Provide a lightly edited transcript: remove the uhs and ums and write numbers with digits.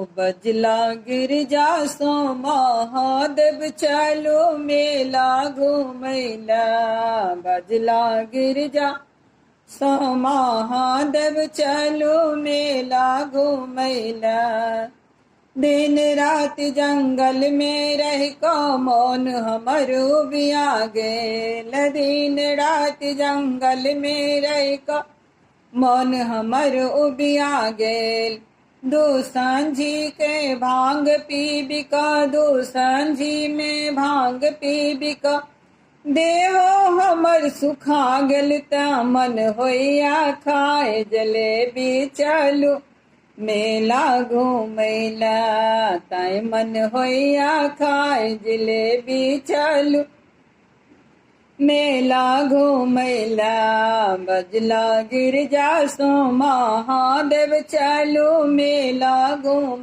बजला गिरजा सो महादेव चलो मेला घूमैला। बजला गिरजा सो महादेव चलो मेला घूमैला। दिन रात जंगल में रह को मौन हमरो बिया गेल। दिन रात जंगल में रह को मौन हमरो बिया गेल। दो सांझी के भांग पी का, दो सांझी में भांग पी का देहो हमर सुखा गेल। ता मन होइया खाए जलेबी चलू मेला घूमैला। ताय मन होइया खाए जलेबी चलू मेला घूमैला। बजला गिरजा सो महादेव चलो मेला घूम